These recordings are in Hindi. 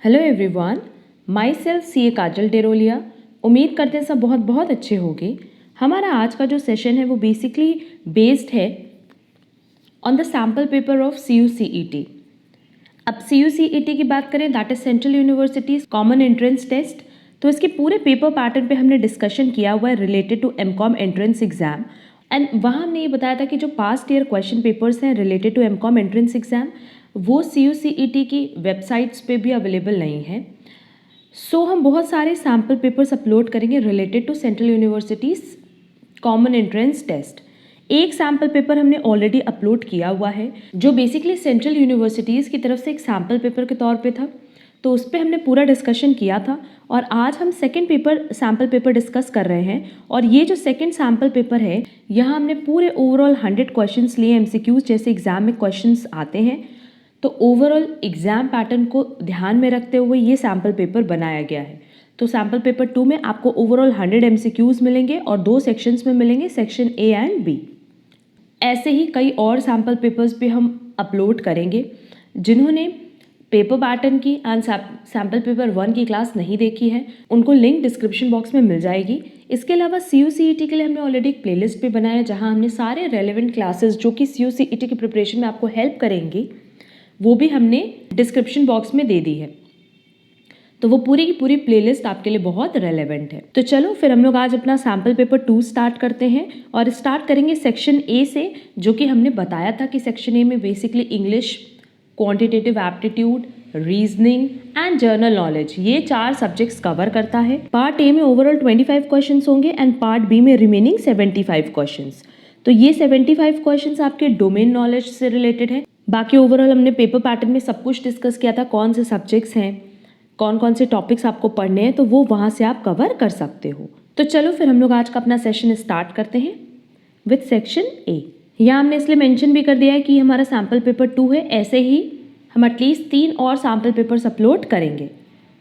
हेलो एवरीवन, माई सेल्फ सी ए काजल डेरोलिया। उम्मीद करते हैं सब बहुत बहुत अच्छे होंगे। हमारा आज का जो सेशन है वो बेसिकली बेस्ड है on the sample paper of CUCET। अब CUCET की बात करें, that is central universities common entrance test. तो इसके पूरे पेपर पैटर्न पे हमने डिस्कशन किया हुआ है related to MCOM entrance exam. And वहाँ हमने ये बताया था कि जो पास्ट ईयर क्वेश्चन पेपर्स हैं related to MCOM entrance exam वो CUCET की वेबसाइट्स पे भी अवेलेबल नहीं है। सो हम बहुत सारे सैम्पल पेपर्स अपलोड करेंगे related to central universities common entrance test. एक सैम्पल पेपर हमने ऑलरेडी अपलोड किया हुआ है जो बेसिकली सेंट्रल यूनिवर्सिटीज़ की तरफ से एक सैम्पल पेपर के तौर पे था, तो उस पर हमने पूरा डिस्कशन किया था। और आज हम second paper sample paper discuss कर रहे हैं। और ये जो सेकंड सैम्पल पेपर है यहाँ हमने पूरे ओवरऑल 100 क्वेश्चंस लिए, MCQs जैसे एग्जाम में क्वेश्चंस आते हैं। तो ओवरऑल एग्जाम पैटर्न को ध्यान में रखते हुए ये सैम्पल पेपर बनाया गया है। तो सैम्पल पेपर 2 में आपको ओवरऑल 100 MCQs मिलेंगे और 2 सेक्शंस में मिलेंगे, सेक्शन A एंड B। ऐसे ही कई और सैम्पल पेपर्स भी हम अपलोड करेंगे। जिन्होंने पेपर पैटर्न की एंड सैम्पल पेपर 1 की क्लास नहीं देखी है उनको लिंक डिस्क्रिप्शन बॉक्स में मिल जाएगी। इसके अलावा CUCET के लिए हमने ऑलरेडी एक प्लेलिस्ट भी बनाया है जहां हमने सारे रेलेवेंट क्लासेस जो कि CUCET की प्रिपरेशन में आपको हेल्प करेंगी वो भी हमने डिस्क्रिप्शन बॉक्स में दे दी है। तो वो पूरी की पूरी प्लेलिस्ट आपके लिए बहुत रेलेवेंट है। तो चलो फिर हम लोग आज अपना सैम्पल पेपर 2 स्टार्ट करते हैं और स्टार्ट करेंगे सेक्शन A से, जो कि हमने बताया था कि सेक्शन A में basically English, quantitative aptitude, reasoning and general knowledge ये 4 सब्जेक्ट्स कवर करता है। पार्ट A में ओवरऑल 25 क्वेश्चंस होंगे एंड पार्ट B में रिमेनिंग 75 क्वेश्चंस। तो ये 75 क्वेश्चंस आपके डोमेन नॉलेज से रिलेटेड है। बाकी ओवरऑल हमने पेपर पैटर्न में सब कुछ डिस्कस किया था, कौन से सब्जेक्ट्स हैं, कौन कौन से टॉपिक्स आपको पढ़ने हैं, तो वो वहाँ से आप कवर कर सकते हो। तो चलो फिर हम लोग आज का अपना सेशन स्टार्ट करते हैं विथ सेक्शन A। यहाँ हमने इसलिए मेंशन भी कर दिया है कि हमारा सैम्पल पेपर 2 है। ऐसे ही हम एटलीस्ट 3 और सैम्पल पेपर्स अपलोड करेंगे।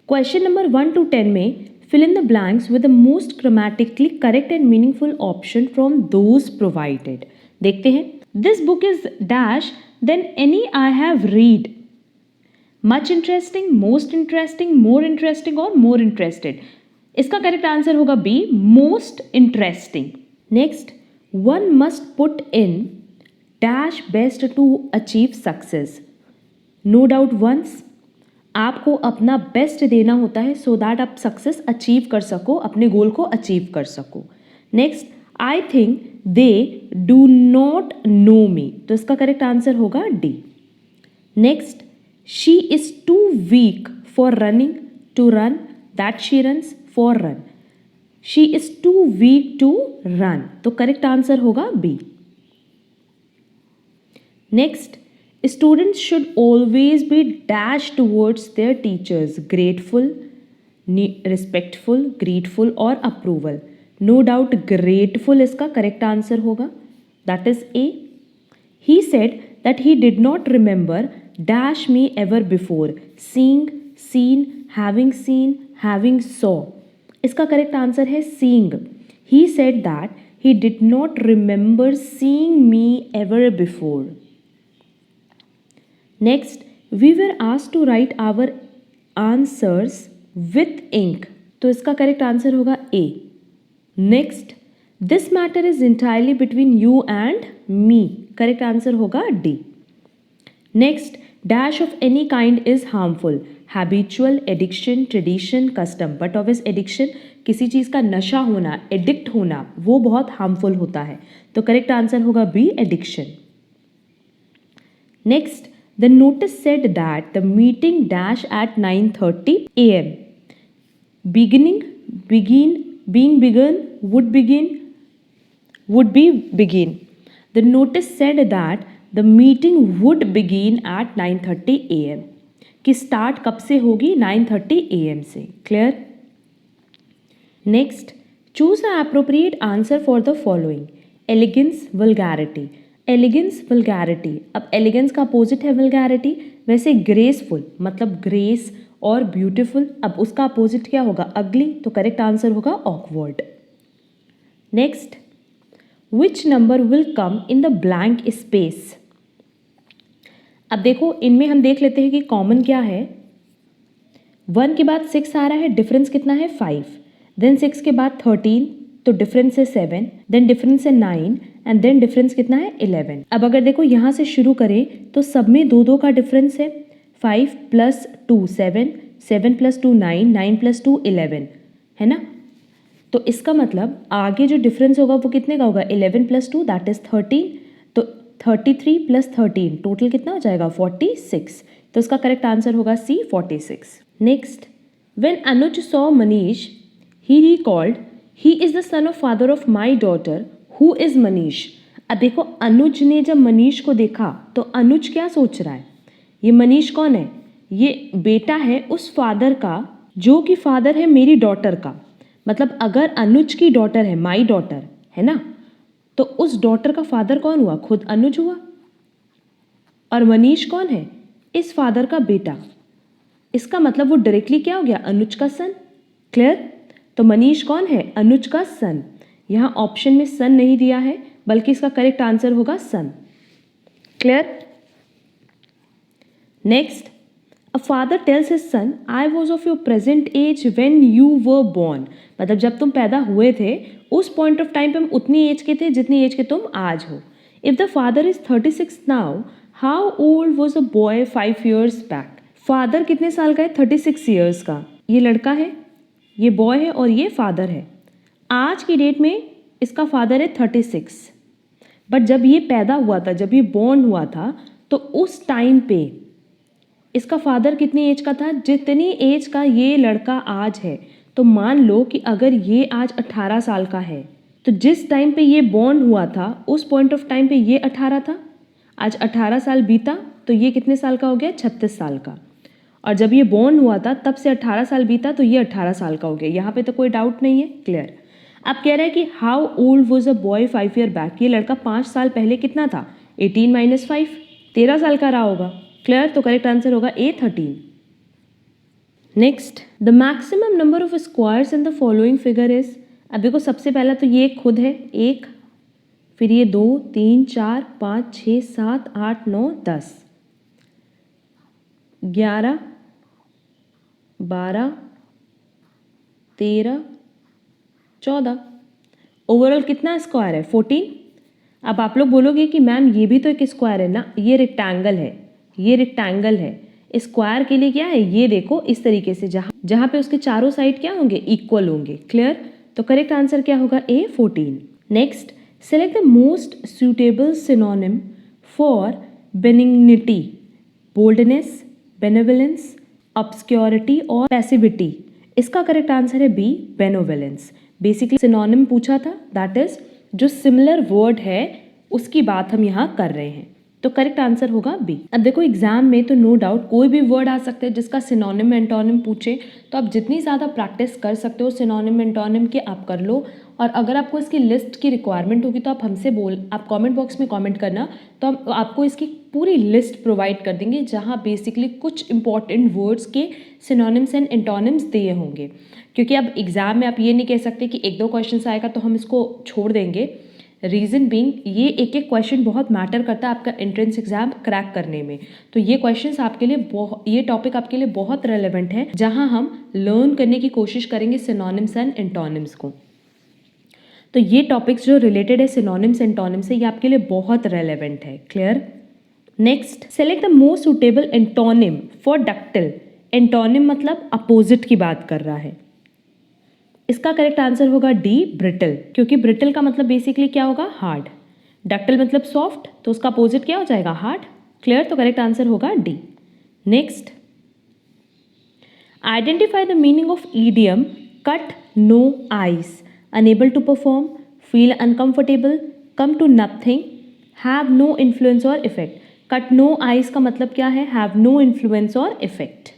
क्वेश्चन नंबर 1 to 10 में fill in the blanks with the most grammatically correct and meaningful option from those provided। देखते हैं। This book is dash than any I have read। Much interesting, most interesting, more interesting और more interested। इसका करेक्ट आंसर होगा B, most interesting। Next, one must put in dash best to achieve success। No doubt once, आपको अपना बेस्ट देना होता है सो दैट आप सक्सेस अचीव कर सको, अपने गोल को अचीव कर सको। Next, I think they do not know me. तो इसका करेक्ट आंसर होगा D। Next, she is too weak for running to run that she runs for run. She is too weak to run, तो करेक्ट आंसर होगा B। Next, students should always be dash towards their teachers, grateful, respectful, grateful और approval। No doubt grateful इसका correct answer होगा, that is A। He said that he did not remember dash me ever before, seeing, seen, having saw। इसका correct answer है seeing। He said that he did not remember seeing me ever before। Next, we were asked to write our answers with ink। तो इसका करेक्ट आंसर होगा A। Next, this matter is entirely between you and me। Correct answer होगा D। Next, dash of any kind is harmful। Habitual, addiction, tradition, custom। But obvious addiction, किसी चीज़ का नशा होना, एडिक्ट होना, वो बहुत हार्मफुल होता है। तो करेक्ट आंसर होगा B, addiction। Next, the notice said that the meeting dash at 9:30 a.m. Beginning, begin, being begun, would begin, would be begin। The notice said that the meeting would begin at 9:30 a.m. कि start कब से होगी? 9:30 a.m. से। Clear? Next, choose the appropriate answer for the following: elegance, vulgarity। Elegance, vulgarity. अब एलिगेंस का अपोजिट है वल्गैरिटी, वैसे ग्रेसफुल मतलब ग्रेस और ब्यूटीफुल, अब उसका अपोजिट क्या होगा? अगली। तो करेक्ट आंसर होगा awkward. Next, which number will come in the blank space. अब देखो इनमें हम देख लेते हैं कि कॉमन क्या है। 1 के बाद 6 आ रहा है, डिफरेंस कितना है 5, देन 6 के बाद 13 तो डिफरेंस है 7, देन डिफरेंस है 9 एंड देन डिफरेंस कितना है 11। अब अगर देखो यहाँ से शुरू करें तो सब में 2 2 का डिफरेंस है, 5 + 2 7, 7 + 2 9, 9 + 2 11 है ना। तो इसका मतलब आगे जो डिफरेंस होगा वो कितने का होगा, 11 + 2 दैट इज 13, तो 33 + 13 टोटल कितना हो जाएगा 46। तो इसका करेक्ट आंसर होगा सी 46। Next, when Anuj saw Manish he recalled he is the son of father of my daughter who is Manish. अब देखो अनुज ने जब मनीष को देखा तो अनुज क्या सोच रहा है, ये मनीष कौन है, ये बेटा है उस फादर का जो कि फादर है मेरी डॉटर का। मतलब अगर अनुज की डॉटर है, माई डॉटर है ना, तो उस डॉटर का फादर कौन हुआ, खुद अनुज हुआ। और मनीष कौन है, इस फादर का बेटा। इसका मतलब वो डायरेक्टली क्या हो गया, अनुज का सन। क्लियर। तो मनीष कौन है, अनुज का सन। यहाँ ऑप्शन में सन नहीं दिया है बल्कि इसका करेक्ट आंसर होगा son. Clear. Next, a father tells his son I was of your present age when you were born. मतलब जब तुम पैदा हुए थे उस पॉइंट ऑफ टाइम पे हम उतनी एज के थे जितनी एज के तुम आज हो। If the father is 36 now, how old was a boy 5 years back. Father कितने साल का है, 36 years का। ये लड़का है, ये बॉय है और ये फादर है। आज की डेट में इसका फादर है 36, बट जब ये पैदा हुआ था, जब ये बॉर्न हुआ था, तो उस टाइम पे इसका फादर कितनी एज का था, जितनी एज का ये लड़का आज है। तो मान लो कि अगर ये आज 18 साल का है, तो जिस टाइम पे ये बॉर्न हुआ था उस पॉइंट ऑफ टाइम पे ये 18 था। आज 18 साल बीता तो ये कितने साल का हो गया, 36 साल का। और जब ये बॉर्न हुआ था तब से 18 साल बीता तो ये 18 साल का हो गया। यहाँ पे तो कोई डाउट नहीं है। क्लियर। अब कह रहा है कि how old was a boy 5 year back. ये लड़का 5 साल पहले कितना था, 18 - 5, 13 साल का रहा होगा। क्लियर। तो करेक्ट आंसर होगा ए 13। Next, the maximum number of squares in the following figure is. अब देखो सबसे पहला तो ये खुद है 1, फिर ये 2 3 4 5 6 7 8 9 10 11 12 13 14। ओवरऑल कितना स्क्वायर है, 14। अब आप लोग बोलोगे कि मैम ये भी तो एक स्क्वायर है ना, ये रेक्टेंगल है, ये रेक्टेंगल है। स्क्वायर के लिए क्या है, ये देखो इस तरीके से जहाँ पे उसके चारों साइड क्या होंगे, इक्वल होंगे। क्लियर। तो करेक्ट आंसर क्या होगा, A 14। Next, select the most suitable synonym for benignity, boldness, benevolence, obscurity और पैसिविटी। इसका करेक्ट आंसर है बी, बेनेवलेंस। बेसिकली सिनोनिम पूछा था, दैट इज जो सिमिलर वर्ड है उसकी बात हम यहाँ कर रहे हैं। तो करेक्ट आंसर होगा बी। अब देखो एग्जाम में तो नो डाउट कोई भी वर्ड आ सकता है जिसका सिनोनिम एंटोनिम पूछे, तो आप जितनी ज़्यादा प्रैक्टिस कर सकते हो सिनोनिम एंटोनिम की आप कर लो। और अगर आपको इसकी लिस्ट की रिक्वायरमेंट होगी तो आप हमसे आप कमेंट बॉक्स में कमेंट करना, तो हम आपको इसकी पूरी लिस्ट प्रोवाइड कर देंगे जहाँ बेसिकली कुछ इंपॉर्टेंट वर्ड्स के सिनोनिम्स एंड एंटोनिम्स दिए होंगे। क्योंकि अब एग्ज़ाम में आप ये नहीं कह सकते कि 1-2 क्वेश्चन आएगा तो हम इसको छोड़ देंगे। रीज़न बीइंग ये एक एक क्वेश्चन बहुत मैटर करता है आपका एंट्रेंस एग्जाम क्रैक करने में। तो ये क्वेश्चंस आपके लिए ये टॉपिक आपके लिए बहुत रेलेवेंट है, जहां हम लर्न करने की कोशिश करेंगे सिनोनिम्स एंड एंटोनिम्स को। तो ये टॉपिक्स जो रिलेटेड है सिनोनिम्स एंटोनिम्स से, ये आपके लिए बहुत रेलेवेंट है। Clear. Next, select the most suitable antonym for ductile. Antonym मतलब अपोजिट की बात कर रहा है। इसका करेक्ट आंसर होगा डी, ब्रिटल। क्योंकि ब्रिटल का मतलब बेसिकली क्या होगा, हार्ड। डक्टिल मतलब सॉफ्ट, तो उसका अपोजिट क्या हो जाएगा, हार्ड। क्लियर। तो करेक्ट आंसर होगा D. Next, identify the meaning of idiom cut no ice. Unable to perform, feel uncomfortable, come to nothing, have no influence or effect. Cut no ice का मतलब क्या है, have no influence or effect.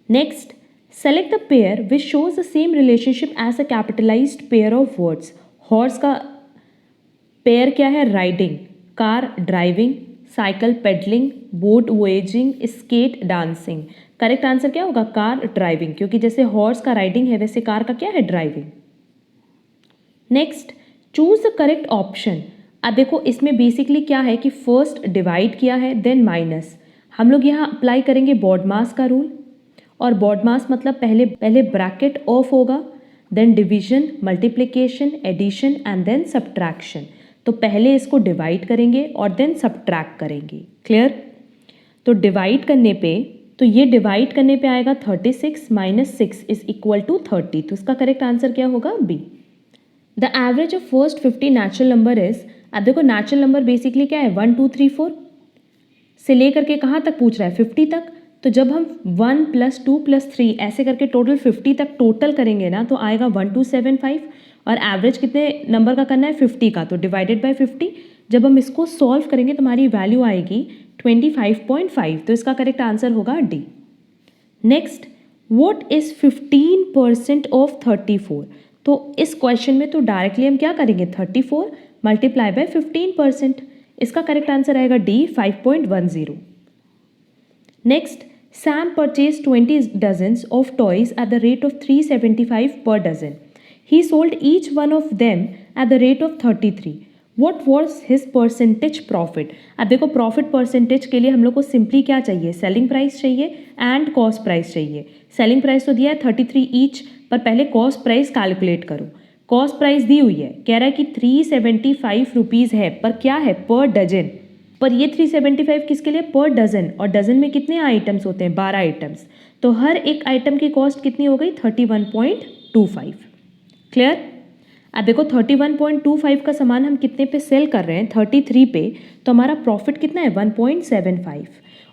Next, select the pair which shows the same relationship as a capitalized pair of words. Horse का पेयर क्या है, riding, car driving, cycle pedalling, boat voyaging, skate dancing. Correct answer क्या होगा, कार ड्राइविंग। क्योंकि जैसे हॉर्स का राइडिंग है वैसे कार का क्या है, driving. Next, choose the correct option. अब देखो इसमें बेसिकली क्या है कि फर्स्ट डिवाइड किया है देन माइनस। हम लोग यहाँ अप्लाई करेंगे बॉडमास का रूल, और बॉड मास मतलब पहले ब्रैकेट ऑफ होगा, then division, multiplication, addition and then subtraction. तो पहले इसको डिवाइड करेंगे और देन सब्ट्रैक्ट करेंगे। क्लियर? तो डिवाइड करने पे आएगा 36 माइनस 6 इज इक्वल टू 30। तो इसका करेक्ट आंसर क्या होगा? B. The average of first 50 natural number is, अब देखो नेचुरल नंबर बेसिकली क्या है, 1 2 3 4 से लेकर के कहाँ तक पूछ रहा है, 50 तक। तो जब हम 1 + 2 + 3 ऐसे करके टोटल 50 तक टोटल करेंगे ना, तो आएगा 1275। और एवरेज कितने नंबर का करना है, 50 का, तो डिवाइडेड बाय 50। जब हम इसको सॉल्व करेंगे तो हमारी वैल्यू आएगी 25.5। तो इसका करेक्ट आंसर होगा D. Next, what is 15% of 34? तो इस क्वेश्चन में तो डायरेक्टली हम क्या करेंगे, 34 मल्टीप्लाई बाय 15%। इसका करेक्ट आंसर आएगा D, 5.10। Next, Sam purchased 20 dozens of toys at the rate of 375 per dozen. He sold each one of them at the rate of 33. What was his percentage profit? अब देखो प्रॉफिट परसेंटेज के लिए हम लोग को सिंपली क्या चाहिए, सेलिंग प्राइस चाहिए एंड कॉस्ट प्राइस चाहिए। सेलिंग प्राइस तो दिया है 33 ईच, पर पहले कॉस्ट प्राइस कैलकुलेट करो। कॉस्ट प्राइस दी हुई है, कह रहा है कि 375 रुपीज़ है, पर क्या है, पर डजन। पर ये 375 किसके लिए, पर डजन, और डजन में कितने आइटम्स होते हैं, 12 आइटम्स। तो हर एक आइटम की कॉस्ट कितनी हो गई, 31.25। क्लियर? अब देखो 31.25 का सामान हम कितने पे सेल कर रहे हैं, 33 पे, तो हमारा प्रॉफिट कितना है, 1.75।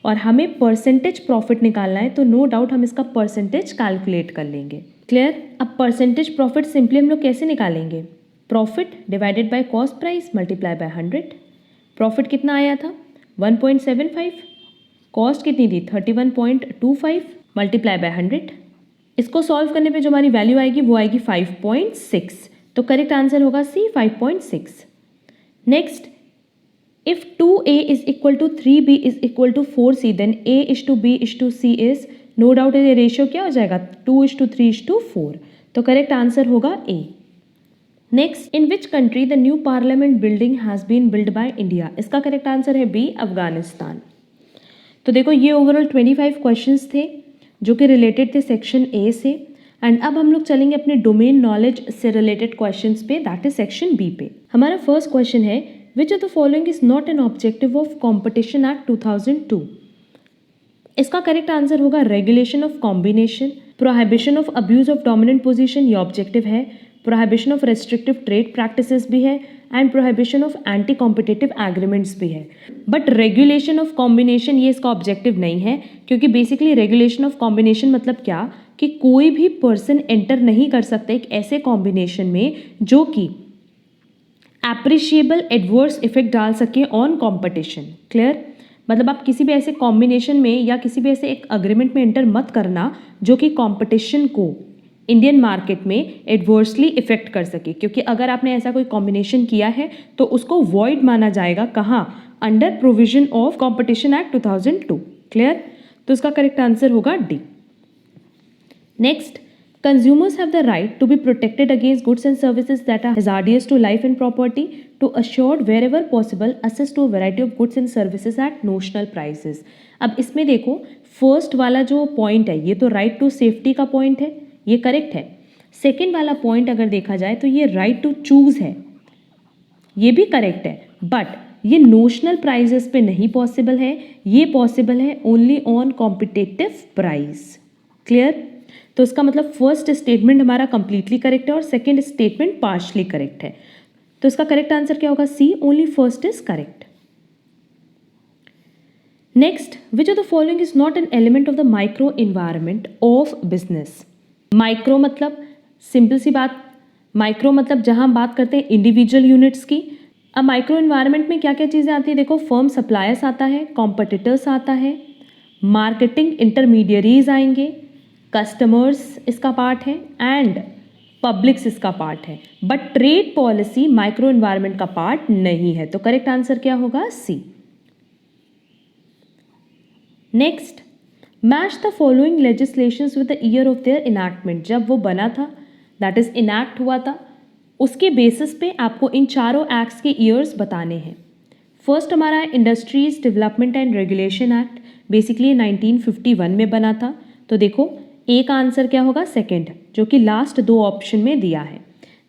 और हमें परसेंटेज प्रॉफिट निकालना है, तो नो डाउट हम इसका परसेंटेज कैलकुलेट कर लेंगे। क्लियर? अब परसेंटेज प्रॉफिट सिंपली हम लोग कैसे निकालेंगे, profit divided by cost price multiply by 100। Profit कितना आया था, 1.75, कॉस्ट कितनी थी, 31.25 मल्टीप्लाई बाय 100। इसको सॉल्व करने पे जो हमारी वैल्यू आएगी वो आएगी 5.6। तो करेक्ट आंसर होगा C, 5.6। Next, if 2a is equal to 3b is equal to 4c, then a is to b is to c is, no doubt ये रेशियो क्या हो जाएगा, 2:3:4। तो करेक्ट आंसर होगा A. Next, in which country the new parliament building has been build by India? इसका करेक्ट आंसर है बी, अफगानिस्तान। तो देखो ये ओवरऑल 25 क्वेश्चंस थे जो कि रिलेटेड थे सेक्शन ए से। एंड अब हम लोग चलेंगे अपने डोमेन नॉलेज से रिलेटेड क्वेश्चंस पे, दैट इज सेक्शन बी पे। हमारा फर्स्ट क्वेश्चन है, विच of the following is not an objective of competition act 2002? इसका करेक्ट आंसर होगा regulation of combination, prohibition of abuse of dominant position, ये ऑब्जेक्टिव है। Prohibition of restrictive trade practices भी है and prohibition of anti competitive agreements भी है। बट रेगुलेशन ऑफ कॉम्बिनेशन ये इसका ऑब्जेक्टिव नहीं है, क्योंकि बेसिकली रेगुलेशन ऑफ कॉम्बिनेशन मतलब क्या, कि कोई भी पर्सन एंटर नहीं कर सकता एक ऐसे कॉम्बिनेशन में जो कि एप्रिशिएबल एडवर्स इफेक्ट डाल सके ऑन कॉम्पिटिशन। क्लियर? मतलब आप किसी भी ऐसे कॉम्बिनेशन में या किसी भी ऐसे एक अग्रीमेंट में एंटर मत करना जो कि कॉम्पिटिशन को इंडियन मार्केट में एडवर्सली इफेक्ट कर सके, क्योंकि अगर आपने ऐसा कोई कॉम्बिनेशन किया है तो उसको वॉइड माना जाएगा, कहाँ, under provision of competition act 2002। Clear? तो इसका करेक्ट आंसर होगा D. Next, consumers have the right to be protected against goods and services that are hazardous to life and property, to assured wherever possible access to a variety of goods and services at notional prices। अब इसमें देखो फर्स्ट वाला जो पॉइंट है ये तो राइट टू सेफ्टी का पॉइंट है, ये करेक्ट है। सेकेंड वाला पॉइंट अगर देखा जाए तो ये राइट टू चूज है, ये भी करेक्ट है। बट ये नोशनल प्राइजेस पे नहीं पॉसिबल है, ये पॉसिबल है only on competitive price. Clear? तो इसका मतलब फर्स्ट स्टेटमेंट हमारा कंप्लीटली करेक्ट है और सेकेंड स्टेटमेंट पार्शली करेक्ट है। तो इसका करेक्ट आंसर क्या होगा, C, only first is correct. Next, which of the following is not an element of the micro environment of business? Micro मतलब सिंपल सी बात, माइक्रो मतलब जहां हम बात करते हैं इंडिविजुअल यूनिट्स की। अब माइक्रो इन्वायरमेंट में क्या क्या चीज़ें आती है, देखो फर्म सप्लायर्स आता है, कॉम्पिटिटर्स आता है, मार्केटिंग इंटरमीडियरीज आएंगे, कस्टमर्स इसका पार्ट है एंड पब्लिक्स इसका पार्ट है। But trade policy micro environment का पार्ट नहीं है। तो करेक्ट आंसर क्या होगा, C. Next, match the following legislations with the year of their enactment. जब वो बना था, दैट इज इनैक्ट हुआ था, उसके बेसिस पे आपको इन चारों एक्ट्स के ईयर्स बताने हैं। फर्स्ट हमारा industries development and regulation act, basically 1951 में बना था। तो देखो ए का आंसर क्या होगा, सेकंड, जो कि लास्ट दो ऑप्शन में दिया है।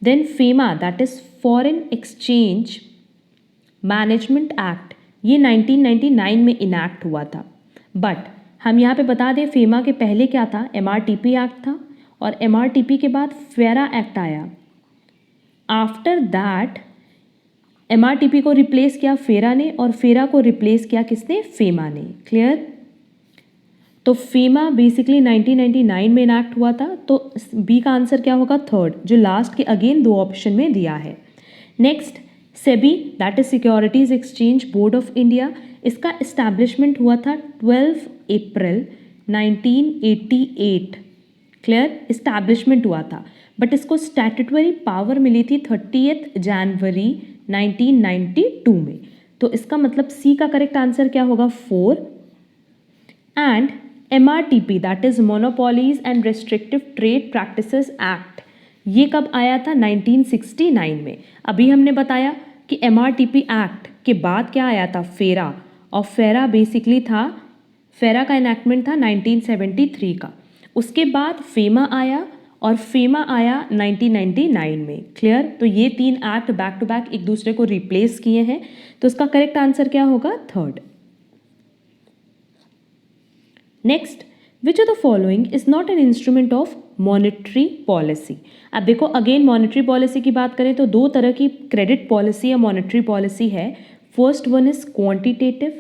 Then FEMA that is foreign exchange management act, ये 1999 में इनैक्ट हुआ था। बट हम यहाँ पे बता दें फेमा के पहले क्या था, एमआरटीपी एक्ट था, और एमआरटीपी के बाद फेरा एक्ट आया। आफ्टर दैट एमआरटीपी को रिप्लेस किया फेरा ने, और फेरा को रिप्लेस किया किसने, फेमा ने। क्लियर? तो फेमा बेसिकली 1999 में इनैक्ट हुआ था, तो बी का आंसर क्या होगा, थर्ड, जो लास्ट के अगेन दो ऑप्शन में दिया है। Next SEBI that is securities exchange board of India, इसका इस्टेब्लिशमेंट हुआ था 12 अप्रैल 1988। क्लियर? इस्टेब्लिशमेंट हुआ था, बट इसको स्टैट्यूटरी पावर मिली थी 30 जनवरी 1992 में। तो इसका मतलब सी का करेक्ट आंसर क्या होगा, 4। And MRTP that is monopolies and restrictive trade practices act, ये कब आया था, 1969 में। अभी हमने बताया कि एमआरटीपी एक्ट के बाद क्या आया था, फेरा, और फेरा बेसिकली था, फेरा का इनैक्टमेंट था 1973 का। उसके बाद फेमा आया, और फेमा आया 1999 में। क्लियर? तो ये तीन एक्ट बैक टू बैक एक दूसरे को रिप्लेस किए हैं, तो इसका करेक्ट आंसर क्या होगा, third. Next, which of the following is not an instrument of monetary policy. अब देखो अगेन मॉनेटरी पॉलिसी की बात करें तो दो तरह की क्रेडिट पॉलिसी या मॉनेटरी पॉलिसी है। फर्स्ट वन इज क्वांटिटेटिव,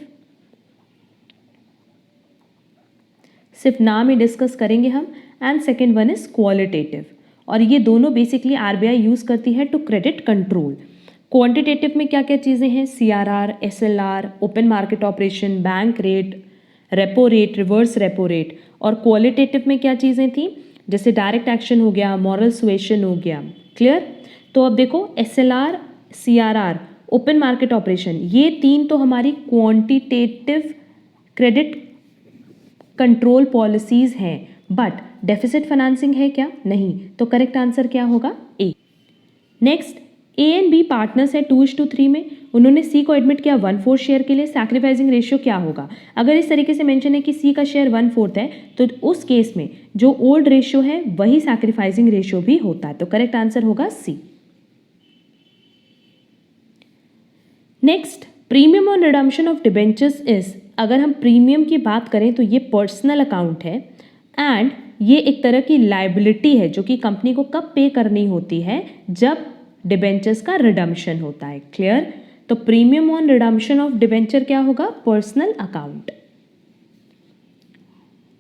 सिर्फ नाम ही डिस्कस करेंगे हम, and second one is qualitative, और ये दोनों बेसिकली आरबीआई यूज करती है टू क्रेडिट कंट्रोल। क्वांटिटेटिव में क्या क्या चीज़ें हैं, CRR, SLR, open market operation, bank rate, repo rate, reverse repo rate. और क्वालिटेटिव में क्या चीज़ें थी, जैसे डायरेक्ट एक्शन हो गया, मॉरल सुएशन हो गया। क्लियर? तो अब देखो SLR, CRR, open market operation, ये तीन तो हमारी क्वांटिटेटिव क्रेडिट कंट्रोल पॉलिसीज हैं, बट डेफिसिट फाइनेंसिंग है क्या, नहीं। तो करेक्ट आंसर क्या होगा, A. Next, A and B partners है 2:3 में, उन्होंने सी को एडमिट किया 1/4 शेयर के लिए, सैक्रिफाइसिंग रेशियो क्या होगा। अगर इस तरीके से मेंशन है कि सी का शेयर 1/4 है, तो उस केस में जो ओल्ड रेशियो है वही सैक्रिफाइसिंग रेशियो भी होता है, तो करेक्ट आंसर होगा C. Next, premium on redemption of debentures is, अगर हम प्रीमियम की बात करें तो ये पर्सनल अकाउंट है, एंड ये एक तरह की लाइबिलिटी है जो कि कंपनी को कब पे करनी होती है, जब डिबेंचर्स का रिडम्पशन होता है। क्लियर? तो premium on redemption of debenture क्या होगा, personal account.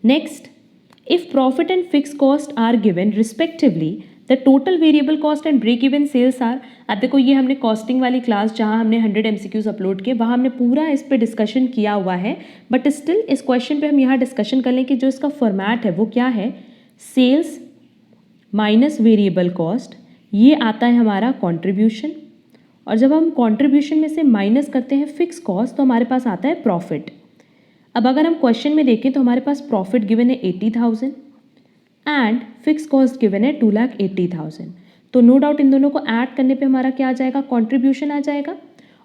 Next, if profit and fix cost are given respectively, the total variable cost and break even sales are. अब देखो ये हमने कॉस्टिंग वाली क्लास जहां हमने 100 MCQs अपलोड किए, वहां हमने पूरा इस पे डिस्कशन किया हुआ है, बट स्टिल इस क्वेश्चन पे हम यहाँ डिस्कशन कर लें कि जो इसका फॉर्मेट है वो क्या है, सेल्स माइनस वेरिएबल कॉस्ट, ये आता है हमारा कॉन्ट्रीब्यूशन, और जब हम कॉन्ट्रीब्यूशन में से माइनस करते हैं फिक्स कॉस्ट तो हमारे पास आता है प्रॉफिट। अब अगर हम क्वेश्चन में देखें तो हमारे पास प्रॉफिट गिवन है 80,000 एंड फिक्स कॉस्ट गिवन है 2,80,000, तो नो डाउट इन दोनों को ऐड करने पे हमारा क्या आ जाएगा, कॉन्ट्रीब्यूशन आ जाएगा।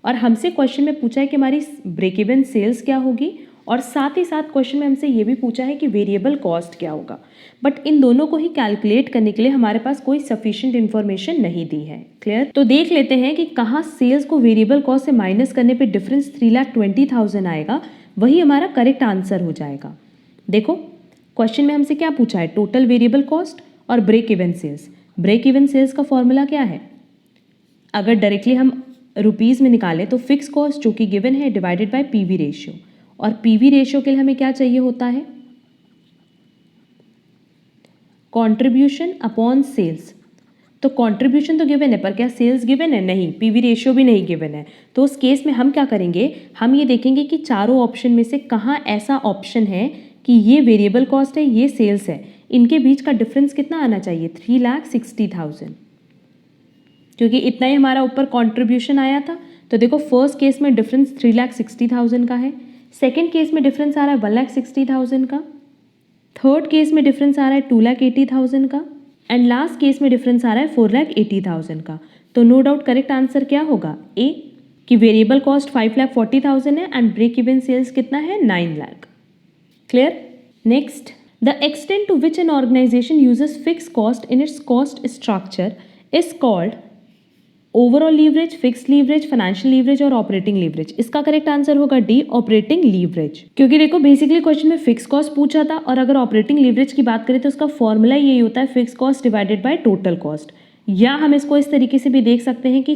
और हमसे क्वेश्चन में पूछा है कि हमारी ब्रेक इवन सेल्स क्या होगी, और साथ ही साथ क्वेश्चन में हमसे ये भी पूछा है कि वेरिएबल कॉस्ट क्या होगा, बट इन दोनों को ही कैलकुलेट करने के लिए हमारे पास कोई सफिशिएंट इन्फॉर्मेशन नहीं दी है। क्लियर? तो देख लेते हैं कि कहाँ सेल्स को वेरिएबल कॉस्ट से माइनस करने पे डिफरेंस 3,20,000 आएगा, वही हमारा करेक्ट आंसर हो जाएगा। देखो क्वेश्चन में हमसे क्या पूछा है, टोटल वेरिएबल कॉस्ट और break even sales. Break even sales का फॉर्मूला क्या है, अगर डायरेक्टली हम रुपीज़ में निकालें तो फिक्स कॉस्ट जो कि गिवन है डिवाइडेड बाय पीवी रेशियो, और पीवी रेशियो के लिए हमें क्या चाहिए होता है, कंट्रीब्यूशन अपॉन सेल्स। तो कंट्रीब्यूशन तो गिवन है, पर क्या सेल्स गिवन है, नहीं। पीवी रेशियो भी नहीं गिवन है, तो उस केस में हम क्या करेंगे, हम ये देखेंगे कि चारों ऑप्शन में से कहाँ ऐसा ऑप्शन है कि ये वेरिएबल कॉस्ट है, ये सेल्स है, इनके बीच का डिफरेंस कितना आना चाहिए, 3,60,000, क्योंकि इतना ही हमारा ऊपर कंट्रीब्यूशन आया था। तो देखो फर्स्ट केस में डिफरेंस 3,60,000 का है, सेकेंड केस में डिफरेंस आ रहा है 1,60,000 का, थर्ड केस में डिफरेंस आ रहा है 2,80,000 का, एंड लास्ट केस में डिफरेंस आ रहा है 4,80,000 का। तो नो डाउट करेक्ट आंसर क्या होगा, ए, कि वेरिएबल कॉस्ट 5,40,000 है एंड ब्रेक इवन सेल्स कितना है, 9 lakh. Clear? Next, The extent to which an organization uses fixed cost in its cost structure is called overall leverage, fix leverage, financial leverage और ऑपरेटिंग लीवरेज। इसका करेक्ट आंसर होगा डी, ऑपरेटिंग लीवरेज। क्योंकि देखो बेसिकली क्वेश्चन में फिक्स कॉस्ट पूछा था और अगर ऑपरेटिंग लीवरेज की बात करें तो उसका फॉर्मूला यही होता है fix cost divided by total cost. या हम इसको इस तरीके से भी देख सकते हैं कि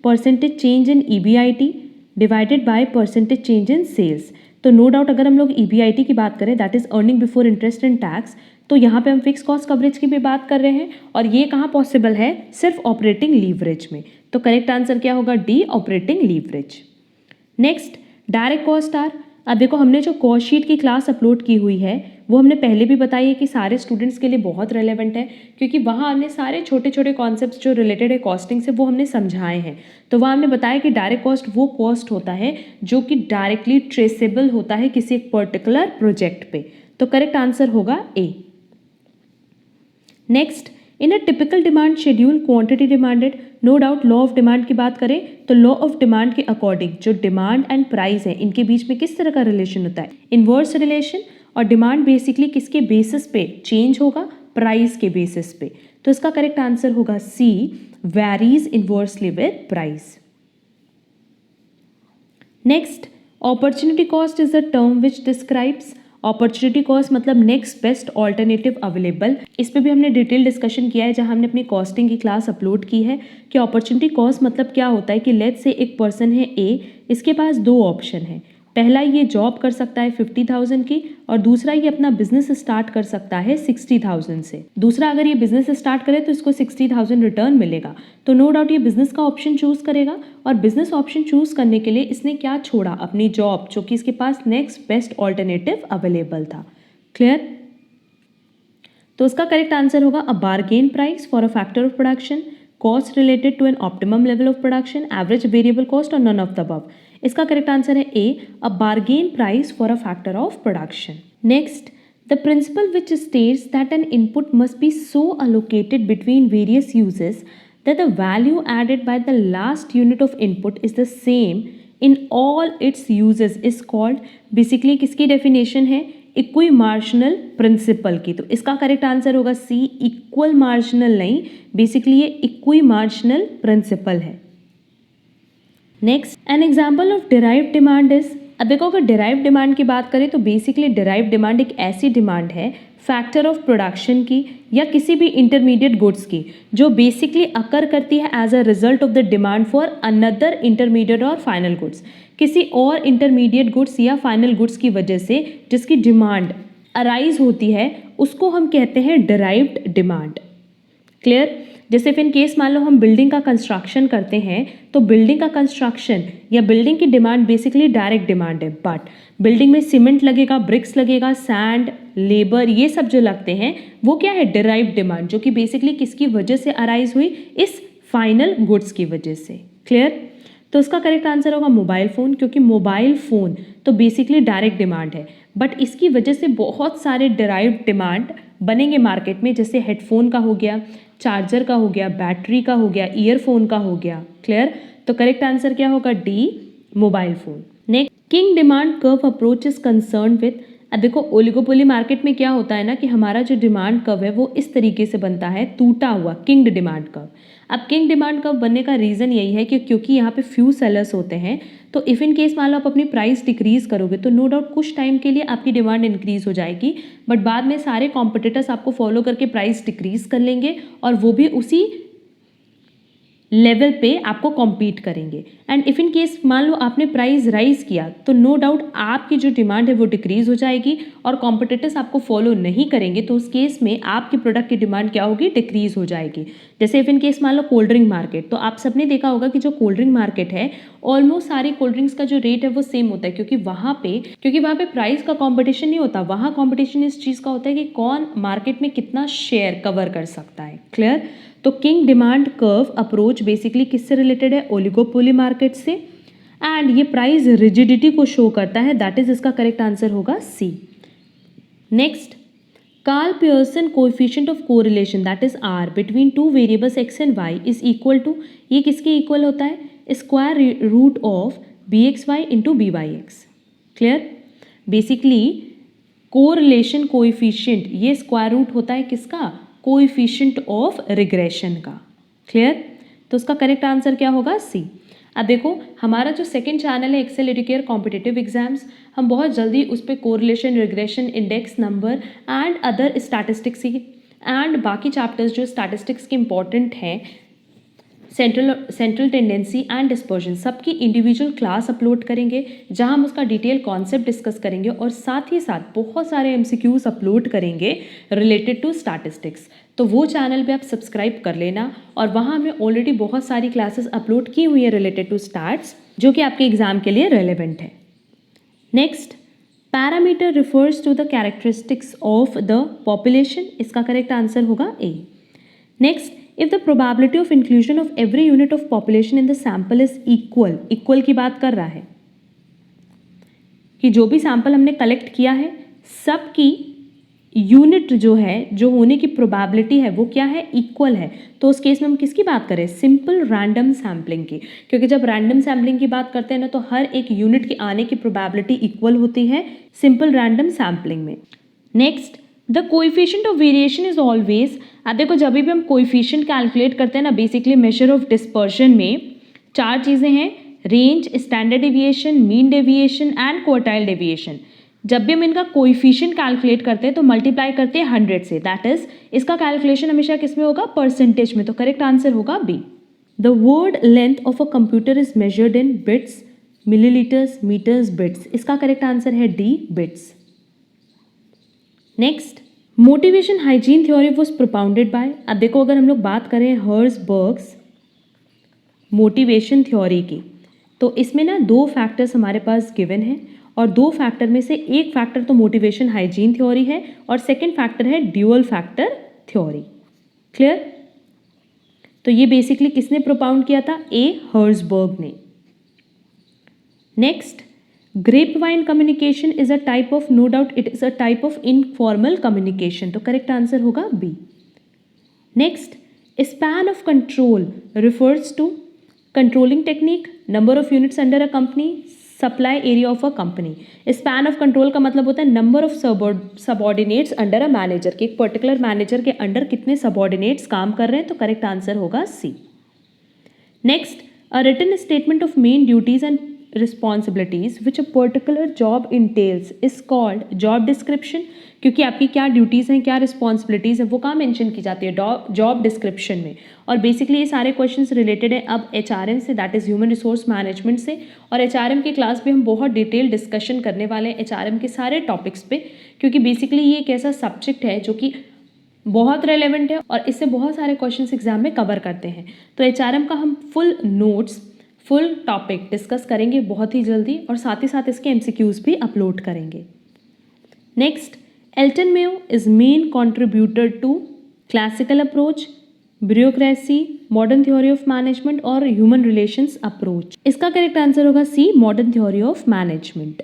percentage change in EBIT divided by percentage change in sales. तो नो डाउट अगर हम लोग ईबीआईटी की बात करें that is earning before interest and tax, तो यहाँ पे हम फिक्स कॉस्ट कवरेज की भी बात कर रहे हैं और ये कहाँ पॉसिबल है, सिर्फ ऑपरेटिंग लीवरेज में। तो करेक्ट आंसर क्या होगा, D, operating leverage. Next, direct cost are. अब देखो हमने जो कॉस्ट शीट की क्लास अपलोड की हुई है वो हमने पहले भी बताई है कि सारे स्टूडेंट्स के लिए बहुत रेलेवेंट है, क्योंकि वहाँ हमने सारे छोटे छोटे कॉन्सेप्ट्स जो रिलेटेड है कॉस्टिंग से वो हमने समझाए हैं। तो वहाँ हमने बताया कि डायरेक्ट कॉस्ट वो कॉस्ट होता है जो कि डायरेक्टली ट्रेसेबल होता है किसी एक पर्टिकुलर प्रोजेक्ट पे। तो करेक्ट आंसर होगा A. Next, in a typical demand schedule quantity demanded, no doubt law of demand की बात करें तो लॉ ऑफ डिमांड के अकॉर्डिंग जो डिमांड एंड प्राइस है इनके बीच में किस तरह का रिलेशन होता है, इनवर्स रिलेशन। और डिमांड बेसिकली किसके बेसिस पे चेंज होगा, प्राइस के बेसिस पे। तो इसका करेक्ट आंसर होगा C, varies inversely with price. Next, opportunity cost is the term which describes, opportunity cost मतलब नेक्स्ट बेस्ट ऑल्टरनेटिव अवेलेबल। इस पे भी हमने डिटेल डिस्कशन किया है जहां हमने अपनी कॉस्टिंग की क्लास अपलोड की है कि अपॉर्चुनिटी कॉस्ट मतलब क्या होता है कि लेट्स से एक पर्सन है ए, इसके पास दो ऑप्शन है। पहला ये जॉब कर सकता है 50,000 की और दूसरा ये अपना बिजनेस स्टार्ट कर सकता है 60,000 से। दूसरा अगर ये बिजनेस स्टार्ट करे तो इसको 60,000 रिटर्न मिलेगा। तो नो डाउट ये बिजनेस का ऑप्शन चूज करेगा और बिजनेस ऑप्शन चूज करने के लिए इसने क्या छोड़ा, अपनी जॉब, जो कि इसके पास नेक्स्ट बेस्ट ऑल्टरनेटिव अवेलेबल था। क्लियर? तो उसका करेक्ट आंसर होगा a bargain price for a factor of production, cost related to an optimum level of production, average variable cost और नन ऑफ द अबव। इसका करेक्ट आंसर है A, a bargain price for a factor of production. Next, the principle which states that an input must be so allocated between various uses that the value added by the last unit of input is the same in all its uses is called, basically किसकी डेफिनेशन है, इक्वी मार्जिनल प्रिंसिपल की। तो इसका करेक्ट आंसर होगा सी, इक्वल मार्जिनल नहीं, बेसिकली ये इक्वी मार्जिनल प्रिंसिपल है। Next, an example of derived demand is, अब देखो अगर डिराइव्ड डिमांड की बात करें तो बेसिकली डिराइव्ड डिमांड एक ऐसी डिमांड है फैक्टर ऑफ प्रोडक्शन की या किसी भी इंटरमीडिएट गुड्स की जो बेसिकली अकर करती है as a result of the demand for another intermediate or final goods. किसी और इंटरमीडिएट गुड्स या फाइनल गुड्स की वजह से जिसकी डिमांड अराइज होती है उसको हम कहते हैं डिराइव्ड डिमांड। क्लियर? जैसे इन केस मान लो हम बिल्डिंग का कंस्ट्रक्शन करते हैं तो बिल्डिंग का कंस्ट्रक्शन या बिल्डिंग की डिमांड बेसिकली डायरेक्ट डिमांड है, बट बिल्डिंग में सीमेंट लगेगा, ब्रिक्स लगेगा, सैंड, लेबर, ये सब जो लगते हैं वो क्या है, डिराइव्ड डिमांड, जो कि बेसिकली किसकी वजह से अराइज हुई, इस फाइनल गुड्स की वजह से। क्लियर? तो इसका करेक्ट आंसर होगा मोबाइल फ़ोन, क्योंकि मोबाइल फ़ोन तो बेसिकली डायरेक्ट डिमांड है बट इसकी वजह से बहुत सारे डिराइव्ड डिमांड बनेंगे मार्केट में, जैसे हेडफोन का हो गया, चार्जर का हो गया, बैटरी का हो गया, ईयरफोन का हो गया। क्लियर? तो करेक्ट आंसर क्या होगा, D, mobile phone. Next, king demand curve approach is concern with, अब देखो ओलिगोपोली मार्केट में क्या होता है ना कि हमारा जो डिमांड कर्व है वो इस तरीके से बनता है, टूटा हुआ किंग डिमांड कर्व। अब किंग डिमांड कर्व बनने का रीज़न यही है कि क्योंकि यहाँ पे फ्यू सेलर्स होते हैं, तो इफ़ इन केस मान लो आप अपनी प्राइस डिक्रीज़ करोगे तो नो डाउट कुछ टाइम के लिए आपकी डिमांड इंक्रीज़ हो जाएगी, बट बाद में सारे कॉम्पिटिटर्स आपको फॉलो करके प्राइस डिक्रीज़ कर लेंगे और वो भी उसी लेवल पे आपको कॉम्पीट करेंगे। एंड इफ़ इन केस मान लो आपने प्राइस राइज किया तो नो डाउट आपकी जो डिमांड है वो डिक्रीज हो जाएगी और कॉम्पिटिटर्स आपको फॉलो नहीं करेंगे, तो उस केस में आपके प्रोडक्ट की डिमांड क्या होगी, डिक्रीज हो जाएगी। जैसे इफ़ इन केस मान लो कोल्ड ड्रिंक मार्केट, तो आप सबने देखा होगा कि जो कोल्ड ड्रिंक मार्केट है ऑलमोस्ट सारी कोल्ड ड्रिंक्स का जो रेट है वो सेम होता है, क्योंकि वहाँ पे प्राइस का कॉम्पिटिशन नहीं होता, वहाँ कॉम्पिटिशन इस चीज़ का होता है कि कौन मार्केट में कितना शेयर कवर कर सकता है। क्लियर? तो kink demand curve approach basically किससे रिलेटेड है, ओलिगोपोली मार्केट से, एंड ये प्राइस रिजिडिटी को शो करता है, दैट इज इसका करेक्ट आंसर होगा C. Next, Karl Pearson coefficient of correlation that is R between two variables X and Y is equal to, ये किसके इक्वल होता है, square root of B X Y into B Y X. Clear? Basically correlation coefficient, ये स्क्वायर रूट होता है किसका? कोएफिशिएंट ऑफ रिग्रेशन का। क्लियर? तो उसका करेक्ट आंसर क्या होगा? सी। अब देखो हमारा जो सेकंड चैनल है एक्सेल एडुकेयर कॉम्पिटिटिव एग्जाम्स, हम बहुत जल्दी उस पर correlation, regression, index number and other statistics and बाकी चैप्टर्स जो स्टैटिस्टिक्स के इंपॉर्टेंट हैं, सेंट्रल टेंडेंसी एंड डिस्पर्जन, सबकी इंडिविजुअल क्लास अपलोड करेंगे जहां हम उसका डिटेल कॉन्सेप्ट डिस्कस करेंगे और साथ ही साथ बहुत सारे एमसीक्यूज अपलोड करेंगे रिलेटेड टू स्टैटिस्टिक्स। तो वो चैनल पे आप सब्सक्राइब कर लेना और वहाँ हमने ऑलरेडी बहुत सारी क्लासेस अपलोड की हुई है रिलेटेड टू स्टैट्स जो कि आपके एग्जाम के लिए रेलेवेंट है। Next, parameter refers to the characteristics of the population, इसका करेक्ट आंसर होगा A. Next, if the probability of inclusion of every unit of population in the sample is equal की बात कर रहा है कि जो भी सैंपल हमने कलेक्ट किया है सबकी यूनिट जो है, जो होने की प्रोबेबिलिटी है वो क्या है? इक्वल है। तो उस केस में हम किसकी बात करें? सिंपल रैंडम सैम्पलिंग की, क्योंकि जब रैंडम सैम्पलिंग की बात करते हैं ना तो हर एक यूनिट के आने की प्रोबेबिलिटी इक्वल होती है सिंपल रैंडम सैम्पलिंग में। Next, the coefficient of variation is always, अब देखो जब भी हम कोएफिशिएंट कैलकुलेट करते हैं ना, बेसिकली मेजर ऑफ डिस्पर्शन में चार चीज़ें हैं, range, standard deviation, mean deviation and quartile deviation. जब भी हम इनका कोएफिशिएंट कैलकुलेट करते हैं तो मल्टीप्लाई करते हैं 100 से, दैट इज इसका कैलकुलेशन हमेशा किस में होगा? परसेंटेज में। तो करेक्ट आंसर होगा B. The word length of a computer is measured in bits, millilitres, metres, bits, इसका करेक्ट आंसर है D, bits. Next, motivation hygiene theory was propounded by, अब देखो अगर हम लोग बात करें हर्ज़बर्ग्स मोटिवेशन थ्योरी की तो इसमें ना दो फैक्टर्स हमारे पास गिवन है और दो फैक्टर में से एक फैक्टर तो मोटिवेशन हाइजीन थ्योरी है और सेकंड फैक्टर है ड्यूअल फैक्टर थ्योरी। क्लियर? तो ये बेसिकली किसने प्रोपाउंड किया था? ए, हर्ज़बर्ग ने। Next, grapevine communication is a type of, no doubt it is a type of informal communication, तो करेक्ट आंसर होगा B. Next, span of control refers to controlling technique, number of units under a company, supply area of a company। span of control का मतलब होता है number of subordinates under a manager, कि एक पर्टिकुलर मैनेजर के अंडर कितने सबॉर्डिनेट्स काम कर रहे हैं, तो करेक्ट आंसर होगा C. Next, a written statement of main duties and responsibilities which a particular job entails is called job description, क्योंकि आपकी क्या ड्यूटीज़ हैं, क्या रिस्पॉन्सिबिलिटीज़ हैं वो कहाँ मेंशन की जाती है? जॉब डिस्क्रिप्शन में। और बेसिकली ये सारे क्वेश्चंस रिलेटेड है अब एचआरएम से, that is human resource management से। और एचआरएम की क्लास में हम बहुत डिटेल डिस्कशन करने वाले हैं एचआरएम के सारे टॉपिक्स पे, क्योंकि बेसिकली ये एक ऐसा सब्जेक्ट है जो कि बहुत रेलेवेंट है और इससे बहुत सारे क्वेश्चंस एग्जाम में कवर करते हैं। तो एचआरएम का हम full notes, full topic discuss करेंगे बहुत ही जल्दी और साथ ही साथ इसके एमसीक्यूज भी अपलोड करेंगे। Next, Elton Mayo is main contributor to classical approach, bureaucracy, modern theory of management or human relations approach, इसका करेक्ट आंसर होगा C, modern theory of management.